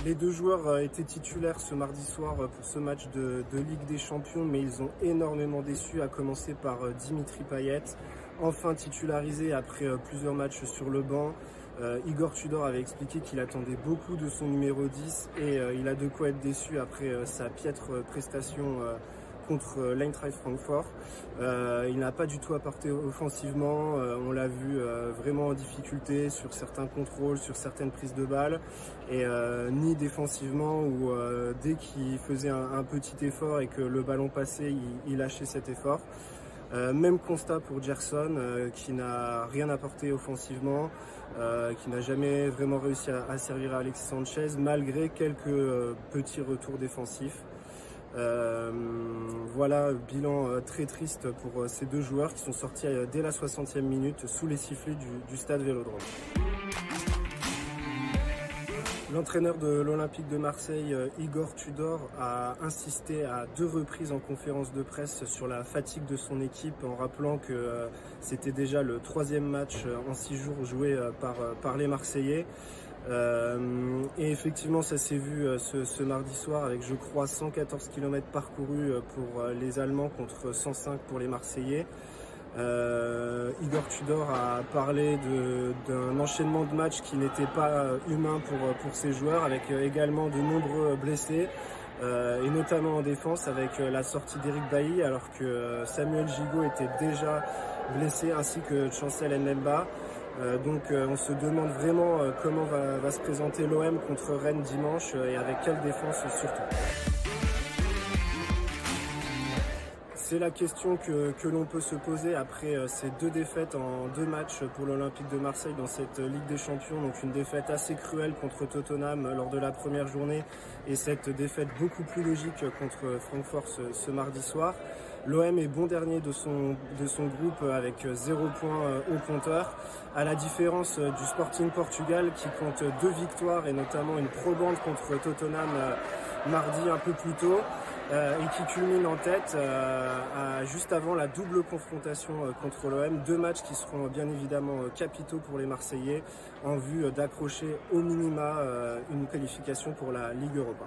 Les deux joueurs étaient titulaires ce mardi soir pour ce match de Ligue des Champions, mais ils ont énormément déçu, à commencer par Dimitri Payet, enfin titularisé après plusieurs matchs sur le banc. Igor Tudor avait expliqué qu'il attendait beaucoup de son numéro 10 et il a de quoi être déçu après sa piètre prestation contre l'Eintracht Francfort. Il n'a pas du tout apporté offensivement, on l'a vu vraiment en difficulté sur certains contrôles, sur certaines prises de balles, et ni défensivement où dès qu'il faisait un petit effort et que le ballon passait, il lâchait cet effort. Même constat pour Gerson qui n'a rien apporté offensivement, qui n'a jamais vraiment réussi à servir à Alexis Sanchez malgré quelques petits retours défensifs. Voilà, bilan très triste pour ces deux joueurs qui sont sortis dès la 60e minute sous les sifflets du stade Vélodrome. L'entraîneur de l'Olympique de Marseille, Igor Tudor, a insisté à 2 reprises en conférence de presse sur la fatigue de son équipe, en rappelant que c'était déjà le 3e match en 6 jours joué par les Marseillais. Et effectivement, ça s'est vu ce mardi soir avec, je crois, 114 km parcourus pour les Allemands contre 105 pour les Marseillais. Igor Tudor a parlé d'un enchaînement de matchs qui n'était pas humain pour ces joueurs, avec également de nombreux blessés, et notamment en défense avec la sortie d'Eric Bailly, alors que Samuel Gigot était déjà blessé, ainsi que Chancel Mbemba. Donc on se demande vraiment comment va se présenter l'OM contre Rennes dimanche, et avec quelle défense surtout. C'est la question que l'on peut se poser après ces 2 défaites en 2 matchs pour l'Olympique de Marseille dans cette Ligue des Champions. Donc une défaite assez cruelle contre Tottenham lors de la première journée, et cette défaite beaucoup plus logique contre Francfort ce mardi soir. L'OM est bon dernier de son groupe avec 0 points au compteur, à la différence du Sporting Portugal qui compte 2 victoires et notamment une probante contre Tottenham mardi un peu plus tôt, et qui culmine en tête juste avant la double confrontation contre l'OM. 2 matchs qui seront bien évidemment capitaux pour les Marseillais en vue d'accrocher au minima une qualification pour la Ligue Europa.